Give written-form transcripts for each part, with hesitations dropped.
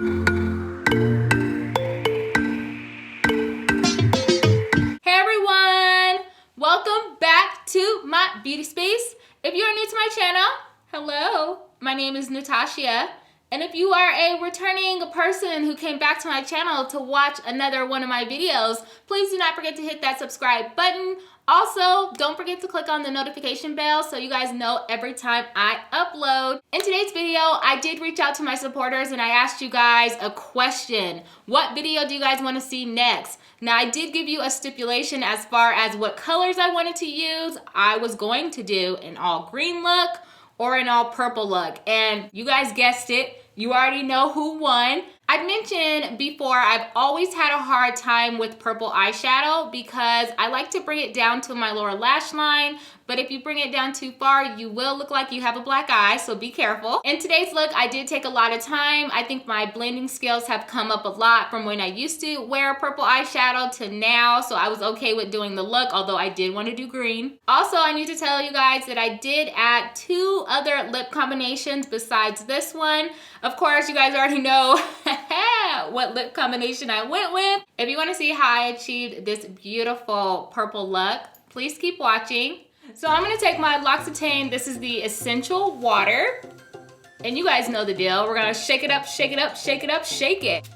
Hey everyone! Welcome back to my beauty space. If you are new to my channel, hello, my name is Natashia. And if you are a returning person who came back to my channel to watch another one of my videos, please do not forget to hit that subscribe button. Also, don't forget to click on the notification bell so you guys know every time I upload. In today's video, I did reach out to my supporters and I asked you guys a question. What video do you guys want to see next? Now, I did give you a stipulation as far as what colors I wanted to use. I was going to do an all green look or an all purple look, and you guys guessed it. You already know who won. I mentioned before, I've always had a hard time with purple eyeshadow because I like to bring it down to my lower lash line, but if you bring it down too far, you will look like you have a black eye, so be careful. In today's look, I did take a lot of time. I think my blending skills have come up a lot from when I used to wear purple eyeshadow to now, so I was okay with doing the look, although I did want to do green. Also, I need to tell you guys that I did add 2 other lip combinations besides this one. Of course, you guys already know what lip combination I went with. If you want to see how I achieved this beautiful purple look, please keep watching. So I'm going to take my L'Occitane. This is the Essential Water. And you guys know the deal. We're going to shake it up, shake it up, shake it up, shake it.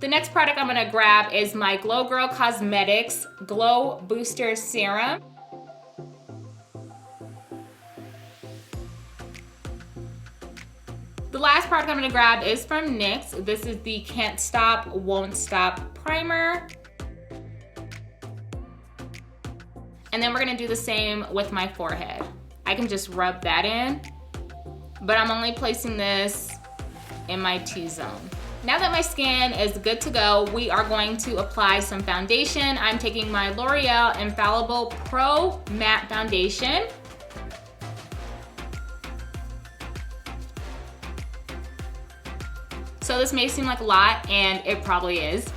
The next product I'm going to grab is my Glow Girl Cosmetics Glow Booster Serum. The last product I'm going to grab is from NYX. This is the Can't Stop, Won't Stop Primer. And then we're going to do the same with my forehead. I can just rub that in, but I'm only placing this in my T-zone. Now that my skin is good to go, we are going to apply some foundation. I'm taking my L'Oreal Infallible Pro Matte Foundation. So this may seem like a lot, and it probably is.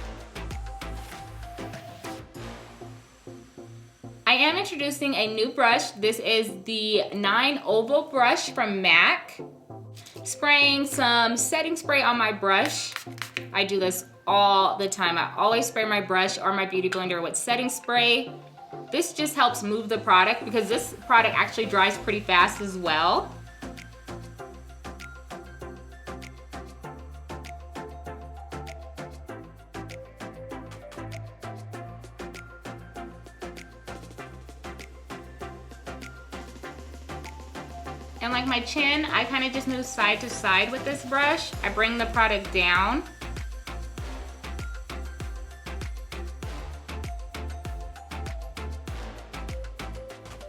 I am introducing a new brush. This is the 9 Oval brush from MAC. Spraying some setting spray on my brush. I do this all the time. I always spray my brush or my beauty blender with setting spray. This just helps move the product because this product actually dries pretty fast as well. And like my chin, I kind of just move side to side with this brush. I bring the product down.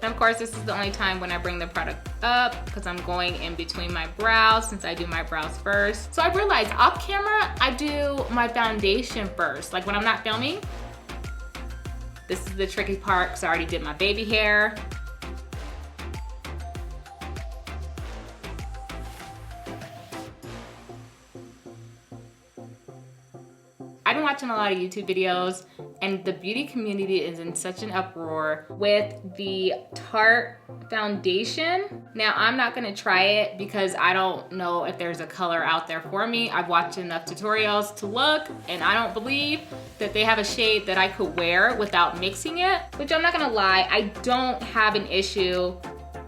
And of course, this is the only time when I bring the product up because I'm going in between my brows since I do my brows first. So I realized off camera, I do my foundation first. Like when I'm not filming, this is the tricky part because I already did my baby hair. I've been watching a lot of YouTube videos and the beauty community is in such an uproar with the Tarte foundation. Now, I'm not gonna try it because I don't know if there's a color out there for me. I've watched enough tutorials to look, and I don't believe that they have a shade that I could wear without mixing it, which I'm not gonna lie, I don't have an issue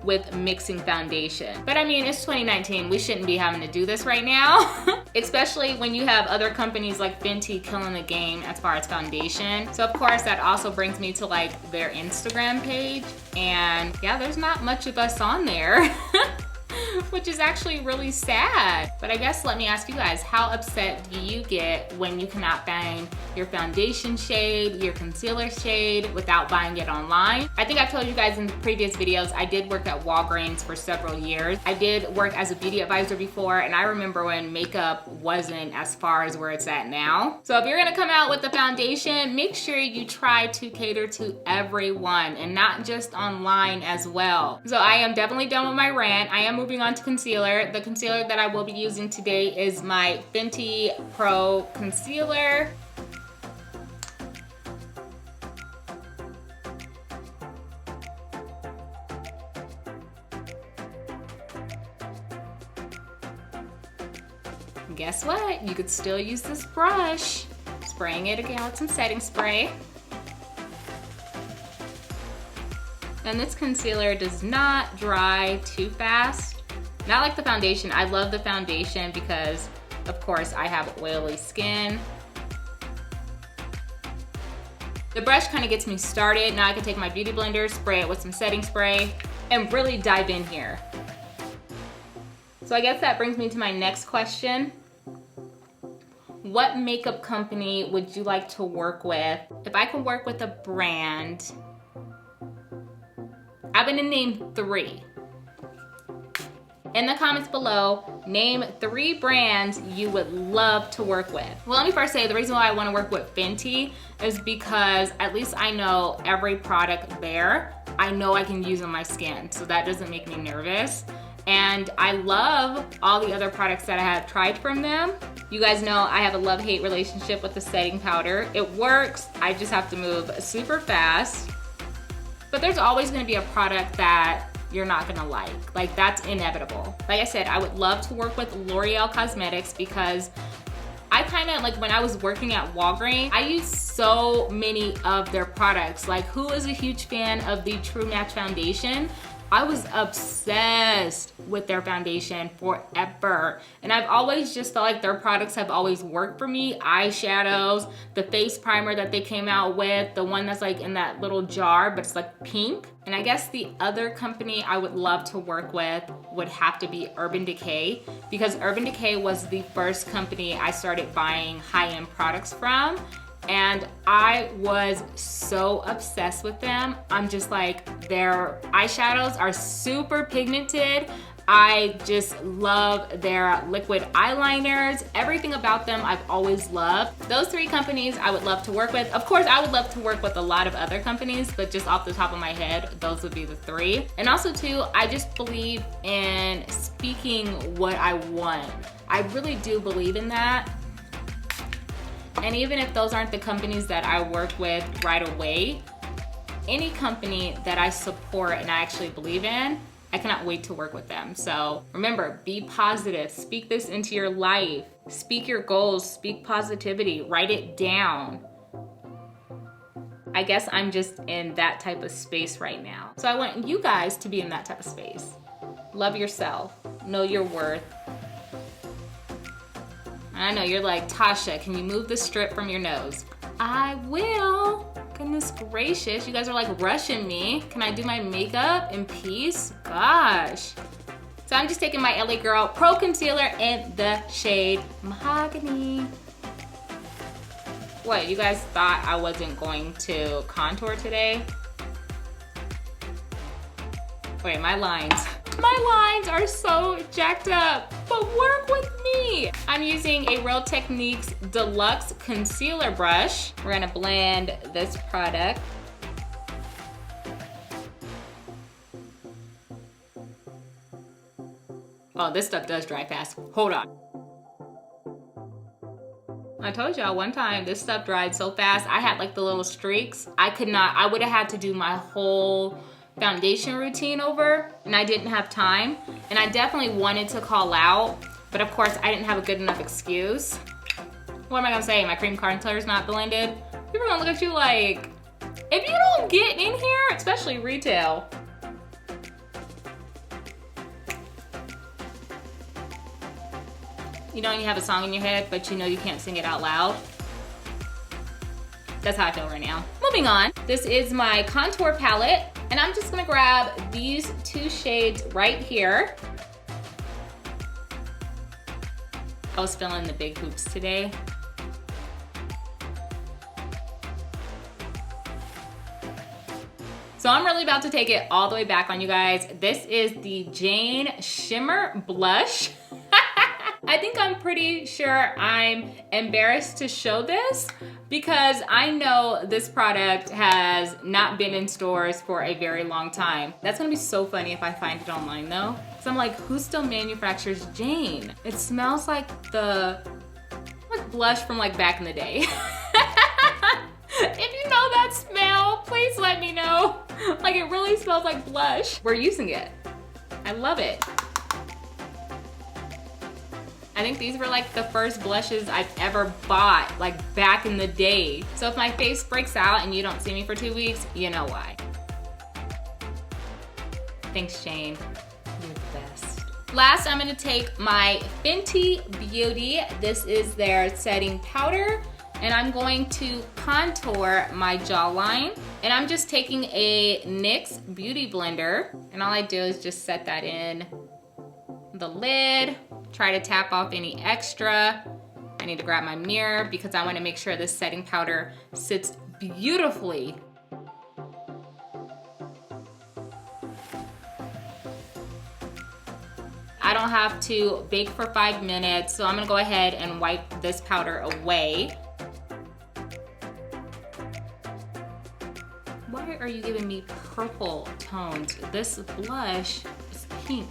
with mixing foundation. But I mean, it's 2019, we shouldn't be having to do this right now. Especially when you have other companies like Fenty killing the game as far as foundation. So of course that also brings me to like their Instagram page. And yeah, there's not much of us on there. Which is actually really sad. But I guess let me ask you guys, how upset do you get when you cannot find your foundation shade, your concealer shade without buying it online? I think I've told you guys in previous videos, I did work at Walgreens for several years. I did work as a beauty advisor before, and I remember when makeup wasn't as far as where it's at now. So if you're gonna come out with the foundation, make sure you try to cater to everyone and not just online as well. So I am definitely done with my rant. I am moving on to concealer. The concealer that I will be using today is my Fenty Pro Concealer. guess what? You could still use this brush. Spraying it again with some setting spray. And this concealer does not dry too fast. Not like the foundation. I love the foundation because, of course, I have oily skin. The brush kind of gets me started. Now I can take my beauty blender, spray it with some setting spray, and really dive in here. So I guess that brings me to my next question. What makeup company would you like to work with? If I could work with a brand, I'm gonna name 3. In the comments below, name 3 brands you would love to work with. Well, let me first say the reason why I wanna work with Fenty is because at least I know every product there. I know I can use on my skin, so that doesn't make me nervous. And I love all the other products that I have tried from them. You guys know I have a love-hate relationship with the setting powder. It works, I just have to move super fast. But there's always gonna be a product that you're not gonna like. Like, that's inevitable. Like I said, I would love to work with L'Oreal Cosmetics because I kinda, like when I was working at Walgreens, I used so many of their products. Like, who is a huge fan of the True Match Foundation? I was obsessed with their foundation forever. And I've always just felt like their products have always worked for me. Eyeshadows, the face primer that they came out with, the one that's like in that little jar, but it's like pink. And I guess the other company I would love to work with would have to be Urban Decay, because Urban Decay was the first company I started buying high-end products from. And I was so obsessed with them. I'm just like, their eyeshadows are super pigmented. I just love their liquid eyeliners. Everything about them I've always loved. Those 3 companies I would love to work with. Of course, I would love to work with a lot of other companies, but just off the top of my head, those would be the 3. And also too, I just believe in speaking what I want. I really do believe in that. And even if those aren't the companies that I work with right away, any company that I support and I actually believe in, I cannot wait to work with them. So remember, be positive, speak this into your life, speak your goals, speak positivity, write it down. I guess I'm just in that type of space right now. So I want you guys to be in that type of space. Love yourself, know your worth. I know you're like, Tasha, can you move the strip from your nose? I will. Goodness gracious, you guys are like rushing me. Can I do my makeup in peace? Gosh. So I'm just taking my LA Girl Pro Concealer in the shade Mahogany. What, you guys thought I wasn't going to contour today? Wait, my lines are so jacked up, but work with me. I'm using a Real Techniques Deluxe Concealer Brush. We're gonna blend this product. Oh, this stuff does dry fast. Hold on. I told y'all one time this stuff dried so fast. I had like the little streaks. I would have had to do my whole foundation routine over, and I didn't have time. And I definitely wanted to call out, but of course I didn't have a good enough excuse. What am I gonna say? My cream concealer's not blended? People are gonna look at you like, if you don't get in here, especially retail. You know when you have a song in your head, but you know you can't sing it out loud? That's how I feel right now. Moving on, this is my contour palette, and I'm just gonna grab these 2 shades right here. I was feeling the big hoops today. So I'm really about to take it all the way back on you guys. This is the Jane Shimmer Blush. I think I'm pretty sure I'm embarrassed to show this because I know this product has not been in stores for a very long time. That's gonna be so funny if I find it online though. So I'm like, who still manufactures Jane? It smells like the blush from like back in the day. If you know that smell, please let me know. Like, it really smells like blush. We're using it. I love it. I think these were like the first blushes I've ever bought, like back in the day. So if my face breaks out and you don't see me for 2 weeks, you know why. Thanks, Shane. You're the best. Last, I'm gonna take my Fenty Beauty. This is their setting powder. And I'm going to contour my jawline. And I'm just taking a NYX Beauty Blender. And all I do is just set that in the lid. Try to tap off any extra. I need to grab my mirror because I want to make sure this setting powder sits beautifully. I don't have to bake for 5 minutes, so I'm gonna go ahead and wipe this powder away. Why are you giving me purple tones? This blush is pink.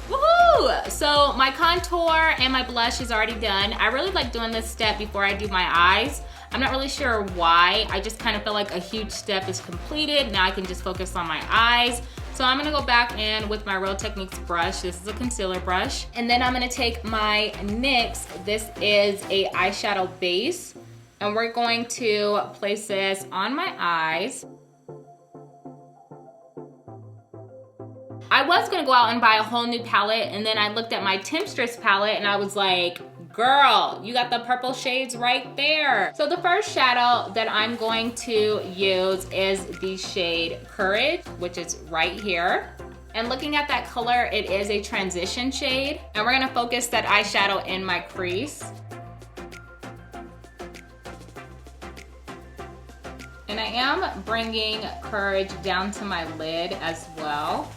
Woohoo! So my contour and my blush is already done. I really like doing this step before I do my eyes. I'm not really sure why. I just kind of feel like a huge step is completed. Now I can just focus on my eyes. So I'm gonna go back in with my Real Techniques brush. This is a concealer brush. And then I'm gonna take my NYX. This is a eyeshadow base. And we're going to place this on my eyes. I was gonna go out and buy a whole new palette, and then I looked at my Temptress palette and I was like, girl, you got the purple shades right there. So the first shadow that I'm going to use is the shade Courage, which is right here. And looking at that color, it is a transition shade. And we're gonna focus that eyeshadow in my crease. And I am bringing Courage down to my lid as well.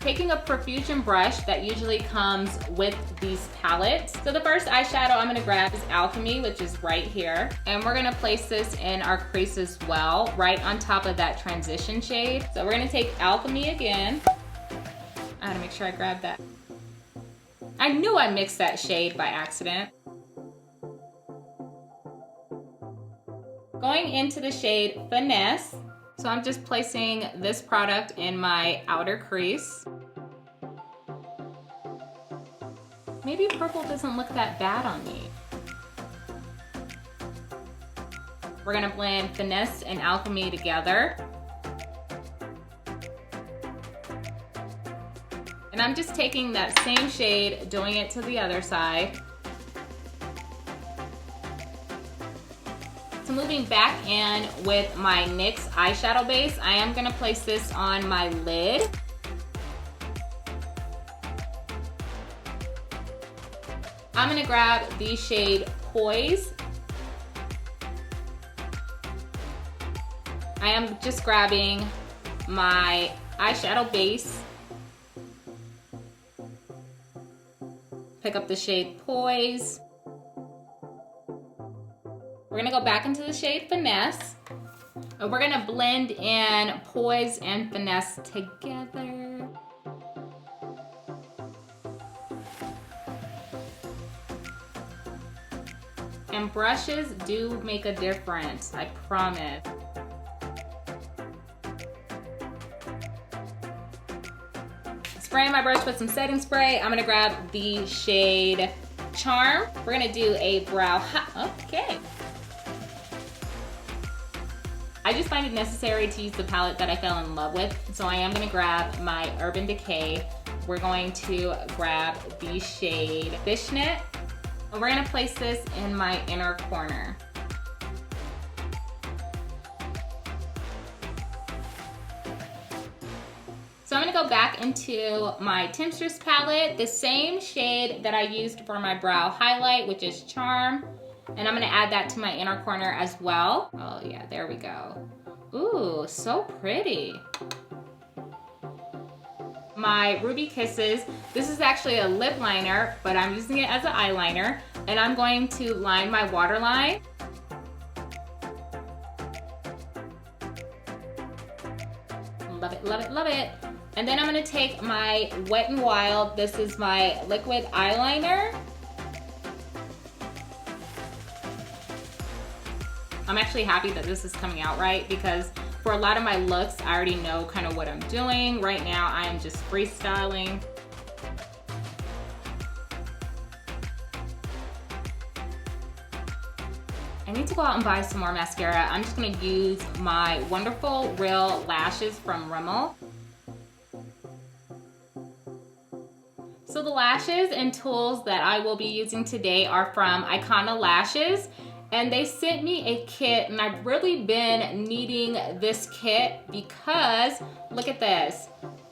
Taking a profusion brush that usually comes with these palettes. So the first eyeshadow I'm gonna grab is Alchemy, which is right here. And we're gonna place this in our crease as well, right on top of that transition shade. So we're gonna take Alchemy again. I gotta make sure I grab that. I knew I mixed that shade by accident. Going into the shade Finesse. So I'm just placing this product in my outer crease. Maybe purple doesn't look that bad on me. We're gonna blend Finesse and Alchemy together. And I'm just taking that same shade, doing it to the other side. So moving back in with my NYX eyeshadow base, I am gonna place this on my lid. I'm gonna grab the shade Poise. I am just grabbing my eyeshadow base. Pick up the shade Poise. We're gonna go back into the shade Finesse. And we're gonna blend in Poise and Finesse together. And brushes do make a difference, I promise. Spraying my brush with some setting spray, I'm gonna grab the shade Charm. We're gonna do a brow okay. I just find it necessary to use the palette that I fell in love with. So I am gonna grab my Urban Decay. We're going to grab the shade Fishnet. And we're gonna place this in my inner corner. So I'm gonna go back into my Temptress palette, the same shade that I used for my brow highlight, which is Charm. And I'm gonna add that to my inner corner as well. Oh yeah, there we go. Ooh, so pretty. My Ruby Kisses. This is actually a lip liner, but I'm using it as an eyeliner. And I'm going to line my waterline. Love it, love it, love it. And then I'm gonna take my Wet n Wild. This is my liquid eyeliner. I'm actually happy that this is coming out right because For a lot of my looks, I already know kind of what I'm doing. Right now, I am just freestyling. I need to go out and buy some more mascara. I'm just gonna use my wonderful Real Lashes from Rimmel. So the lashes and tools that I will be using today are from Iconalashes, and they sent me a kit, and I've really been needing this kit because look at this.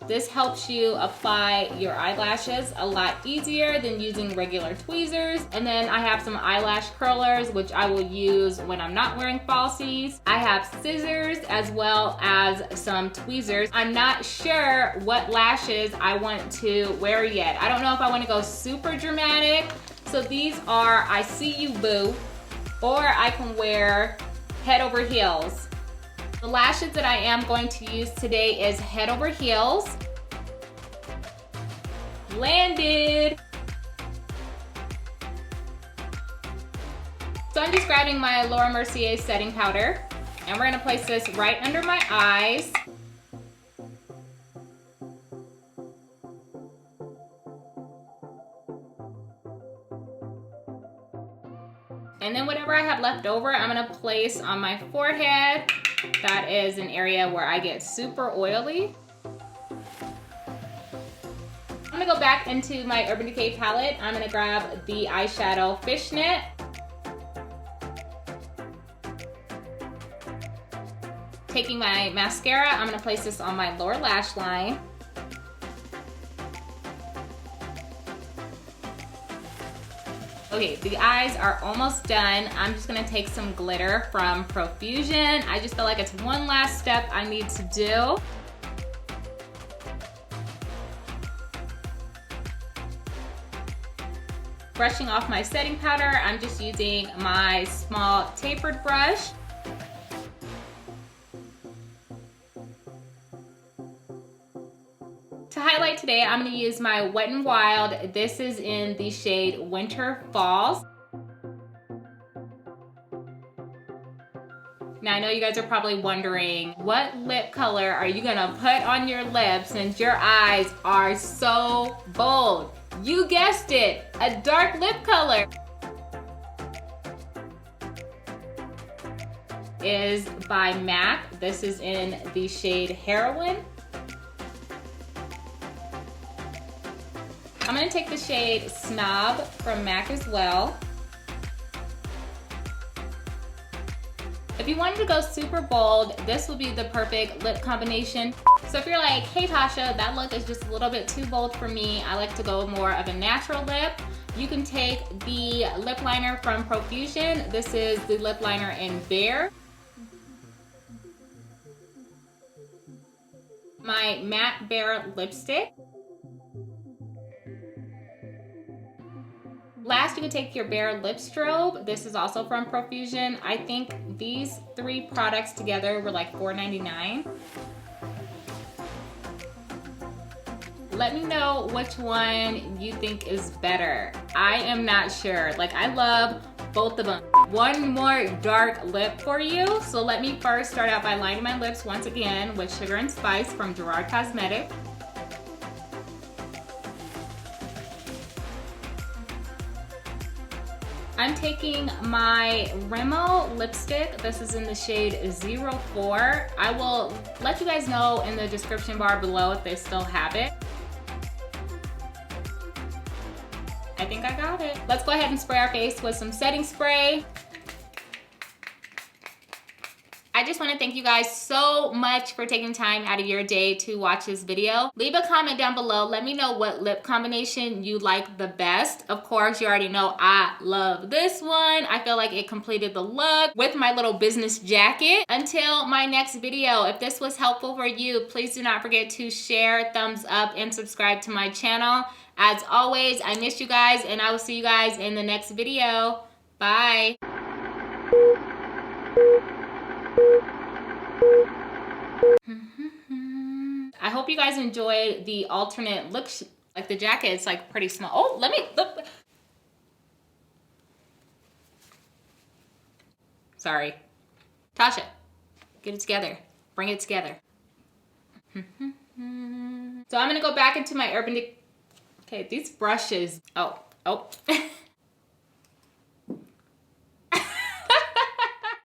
This helps you apply your eyelashes a lot easier than using regular tweezers. And then I have some eyelash curlers, which I will use when I'm not wearing falsies. I have scissors as well as some tweezers. I'm not sure what lashes I want to wear yet. I don't know if I want to go super dramatic. So these are I See You Boo, or I can wear Head Over Heels. The lashes that I am going to use today is Head Over Heels. Landed. So I'm just grabbing my Laura Mercier setting powder, and we're gonna place this right under my eyes. And then whatever I have left over, I'm gonna place on my forehead. That is an area where I get super oily. I'm gonna go back into my Urban Decay palette. I'm gonna grab the eyeshadow Fishnet. Taking my mascara, I'm gonna place this on my lower lash line. Okay, the eyes are almost done. I'm just gonna take some glitter from Profusion. I just feel like it's one last step I need to do. Brushing off my setting powder, I'm just using my small tapered brush. To highlight today, I'm gonna use my Wet n Wild. This is in the shade Winter Falls. Now I know you guys are probably wondering, what lip color are you gonna put on your lips since your eyes are so bold? You guessed it, a dark lip color. Is by MAC. This is in the shade Heroine. I'm gonna take the shade Snob from MAC as well. If you wanted to go super bold, this would be the perfect lip combination. So if you're like, hey Tasha, that look is just a little bit too bold for me, I like to go more of a natural lip, you can take the lip liner from Profusion. This is the lip liner in Bare. My matte Bare lipstick. Last, you can take your Bare lip strobe. This is also from Profusion. I think these three products together were like $4.99. Let me know which one you think is better. I am not sure. Like, I love both of them. One more dark lip for you. So let me first start out by lining my lips once again with Sugar and Spice from Gerard Cosmetics. I'm taking my Rimmel lipstick. This is in the shade 04. I will let you guys know in the description bar below if they still have it. I think I got it. Let's go ahead and spray our face with some setting spray. I just want to thank you guys so much for taking time out of your day to watch this video. Leave a comment down below. Let me know what lip combination you like the best. Of course, you already know I love this one. I feel like it completed the look with my little business jacket. Until my next video, if this was helpful for you, please do not forget to share, thumbs up, and subscribe to my channel. As always, I miss you guys, and I will see you guys in the next video. Bye. I hope you guys enjoyed the alternate look. Like the jacket, it's like pretty small. Oh, let me look. Sorry. Tasha, get it together. bring it together. So I'm gonna go back into my Urban Decay. Okay, these brushes, oh.